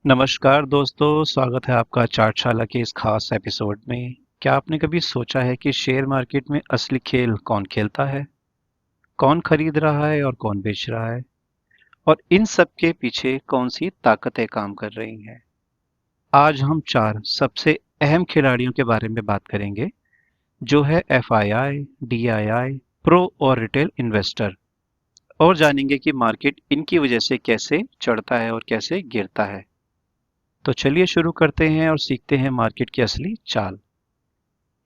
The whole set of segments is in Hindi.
नमस्कार दोस्तों, स्वागत है आपका चार्टशाला के इस खास एपिसोड में। क्या आपने कभी सोचा है कि शेयर मार्केट में असली खेल कौन खेलता है, कौन खरीद रहा है और कौन बेच रहा है, और इन सब के पीछे कौन सी ताकतें काम कर रही हैं? आज हम चार सबसे अहम खिलाड़ियों के बारे में बात करेंगे, जो है एफआईआई, डीआईआई, प्रो और रिटेल इन्वेस्टर, और जानेंगे कि मार्केट इनकी वजह से कैसे चढ़ता है और कैसे गिरता है। तो चलिए शुरू करते हैं और सीखते हैं मार्केट की असली चाल।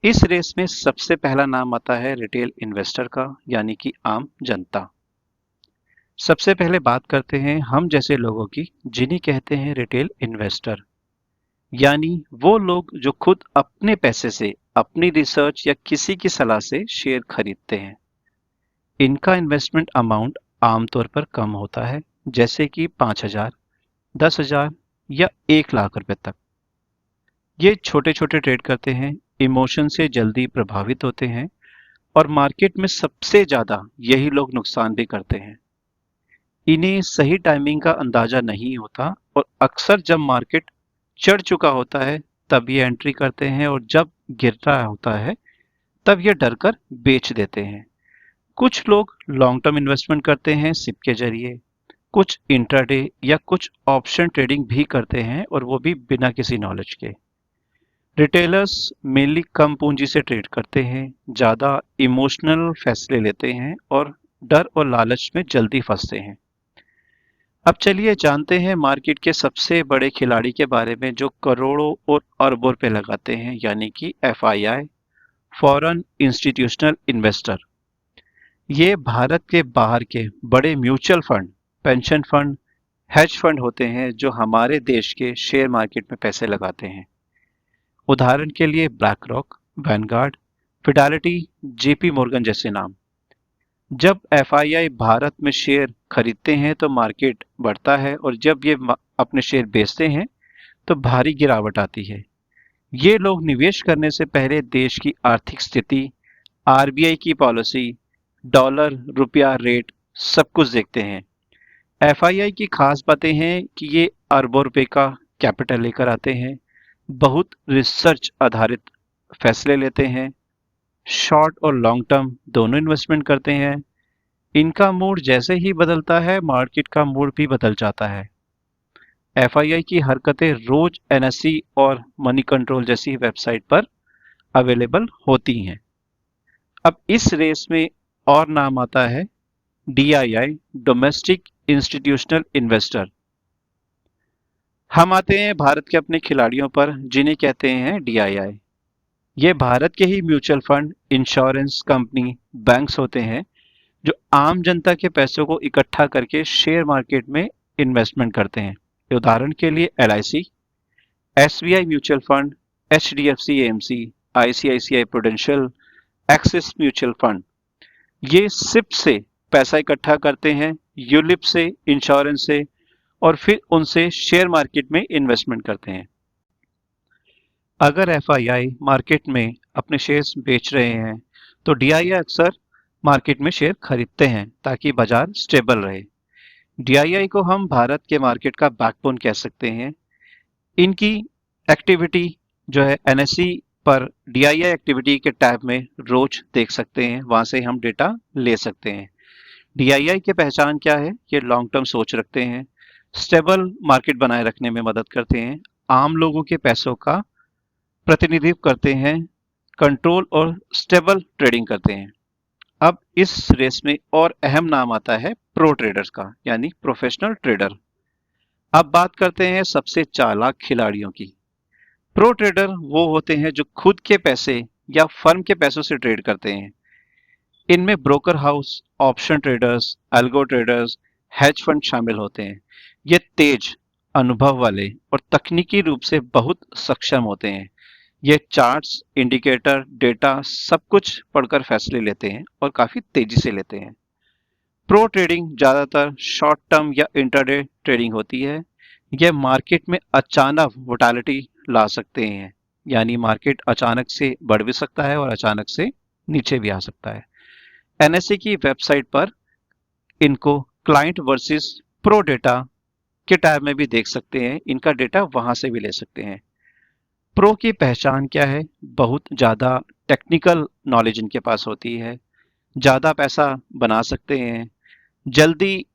इस रेस में सबसे पहला नाम आता है रिटेल इन्वेस्टर का, यानी कि आम जनता। सबसे पहले बात करते हैं हम जैसे लोगों की, जिन्हें कहते हैं रिटेल इन्वेस्टर, यानी वो लोग जो खुद अपने पैसे से, अपनी रिसर्च या किसी की सलाह से शेयर खरीदते हैं। इनका इन्वेस्टमेंट अमाउंट आमतौर पर कम होता है, जैसे कि 5,000, 10,000 या 1 लाख रुपए तक। ये छोटे छोटे ट्रेड करते हैं, इमोशन से जल्दी प्रभावित होते हैं, और मार्केट में सबसे ज्यादा यही लोग नुकसान भी करते हैं। इन्हें सही टाइमिंग का अंदाजा नहीं होता, और अक्सर जब मार्केट चढ़ चुका होता है तब ये एंट्री करते हैं, और जब गिर रहा होता है तब ये डर कर बेच देते हैं। कुछ लोग लॉन्ग टर्म इन्वेस्टमेंट करते हैं सिप के जरिए, कुछ इंट्राडे या कुछ ऑप्शन ट्रेडिंग भी करते हैं, और वो भी बिना किसी नॉलेज के। रिटेलर्स मेनली कम पूंजी से ट्रेड करते हैं, ज़्यादा इमोशनल फैसले लेते हैं और डर और लालच में जल्दी फंसते हैं। अब चलिए जानते हैं मार्केट के सबसे बड़े खिलाड़ी के बारे में, जो करोड़ों और अरबों रुपए लगाते हैं, यानी कि एफआईआई, फॉरेन इंस्टीट्यूशनल इन्वेस्टर। ये भारत के बाहर के बड़े mutual fund, pension fund, hedge fund होते हैं, जो हमारे देश के शेयर मार्केट में पैसे लगाते हैं। उदाहरण के लिए black rock, Vanguard, Fidelity, JP Morgan जैसे नाम। जब एफआईआई भारत में शेयर खरीदते हैं तो मार्केट बढ़ता है, और जब ये अपने शेयर बेचते हैं तो भारी गिरावट आती है। ये लोग निवेश करने से पहले देश की आर्थिक स्थिति, आरबीआई की पॉलिसी, डॉलर रुपया रेट, सब कुछ देखते हैं। एफआईआई की खास बातें हैं कि ये अरबों रुपए का कैपिटल लेकर आते हैं, बहुत रिसर्च आधारित फैसले लेते हैं, शॉर्ट और लॉन्ग टर्म दोनों इन्वेस्टमेंट करते हैं। इनका मूड जैसे ही बदलता है, मार्केट का मूड भी बदल जाता है। एफआईआई की हरकतें रोज एनएसई और मनी कंट्रोल जैसी वेबसाइट पर अवेलेबल होती हैं। अब इस रेस में और नाम आता है डीआईआई, डोमेस्टिक इंस्टीट्यूशनल इन्वेस्टर। हम आते हैं भारत के अपने खिलाड़ियों पर, जिन्हें कहते हैं डीआईआई। ये भारत के ही mutual fund, insurance company, banks होते हैं, जो आम जनता के पैसों को इकट्ठा करके शेयर मार्केट में इन्वेस्टमेंट करते हैं। उदाहरण के लिए LIC, SBI mutual fund, HDFC AMC, ICICI prudential, axis mutual fund. ये सिप से पैसा इकट्ठा करते हैं, यूलिप से, इंश्योरेंस से, और फिर उनसे शेयर मार्केट में इन्वेस्टमेंट करते हैं। अगर एफआईआई मार्केट में अपने शेयर्स बेच रहे हैं तो डीआईआई अक्सर मार्केट में शेयर खरीदते हैं, ताकि बाजार स्टेबल रहे। डीआईआई को हम भारत के मार्केट का बैकबोन कह सकते हैं। इनकी एक्टिविटी जो है एनएसई पर डीआईआई एक्टिविटी के टैब में रोज देख सकते हैं, वहां से हम डेटा ले सकते हैं। डीआईआई की पहचान क्या है? ये लॉन्ग टर्म सोच रखते हैं, स्टेबल मार्केट बनाए रखने में मदद करते हैं, आम लोगों के पैसों का प्रतिनिधित्व करते हैं, कंट्रोल और स्टेबल ट्रेडिंग करते हैं। अब इस रेस में और अहम नाम आता है प्रो ट्रेडर्स का, यानी प्रोफेशनल ट्रेडर। अब बात करते हैं सबसे चालाक खिलाड़ियों की। प्रो ट्रेडर वो होते हैं जो खुद के पैसे या फर्म के पैसों से ट्रेड करते हैं। इनमें broker house, option traders, algo traders, hedge fund शामिल होते हैं। ये तेज, अनुभव वाले और तकनीकी रूप से बहुत सक्षम होते हैं। ये चार्ट्स, इंडिकेटर, डेटा सब कुछ पढ़कर फैसले लेते हैं, और काफी तेजी से लेते हैं। प्रो ट्रेडिंग ज्यादातर शॉर्ट टर्म या इंट्राडे ट्रेडिंग होती है। यह मार्केट में अचानक वोटालिटी ला सकते हैं, यानी मार्केट अचानक से बढ़ भी सकता है और अचानक से नीचे भी आ सकता है। एनएसई की वेबसाइट पर इनको क्लाइंट वर्सेस प्रो डेटा के टैब में भी देख सकते हैं, इनका डेटा वहां से भी ले सकते हैं। प्रो की पहचान क्या है? बहुत ज़्यादा टेक्निकल नॉलेज इनके पास होती है, ज़्यादा पैसा बना सकते हैं, जल्दी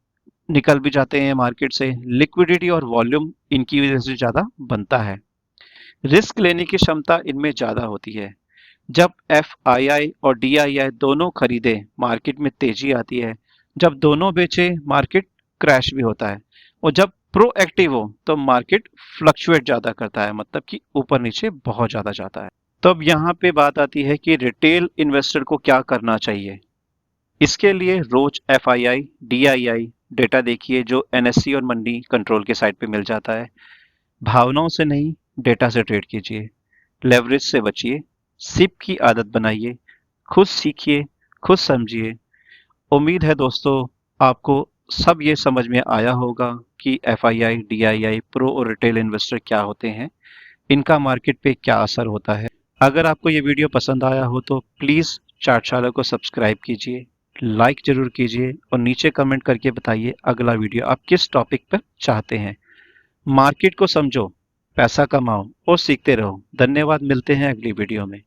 निकल भी जाते हैं मार्केट से, लिक्विडिटी और वॉल्यूम इनकी वजह से ज़्यादा बनता है। रिस्क लेने की क्षमता इनमें ज़्यादा होती है। जब एफआईआई और डीआईआई दोनों खरीदे, मार्केट में तेजी आती है। जब दोनों बेचे, मार्केट क्रैश भी होता है। और जब प्रोएक्टिव हो तो मार्केट फ्लक्चुएट ज़्यादा करता है, मतलब कि ऊपर नीचे बहुत ज़्यादा जाता है। तो अब यहाँ पे बात आती है कि रिटेल इन्वेस्टर को क्या करना चाहिए। इसके लिए रोज एफआईआई, डीआईआई डेटा देखिए जो एनएससी और मंडी कंट्रोल के साइट पे मिल जाता है। भावनाओं से नहीं, डेटा से ट्रेड कीजिए। लेवरेज से बचिए, सिप की आदत बनाइए, खुद सीखिए, खुद समझिए। उम्मीद है दोस्तों आपको सब ये समझ में आया होगा कि एफआईआई, डीआईआई, प्रो और रिटेल इन्वेस्टर क्या होते हैं, इनका मार्केट पे क्या असर होता है। अगर आपको ये वीडियो पसंद आया हो तो प्लीज़ चाटशाला को सब्सक्राइब कीजिए, लाइक ज़रूर कीजिए और नीचे कमेंट करके बताइए अगला वीडियो आप किस टॉपिक पर चाहते हैं। मार्केट को समझो, पैसा कमाओ और सीखते रहो। धन्यवाद, मिलते हैं अगली वीडियो में।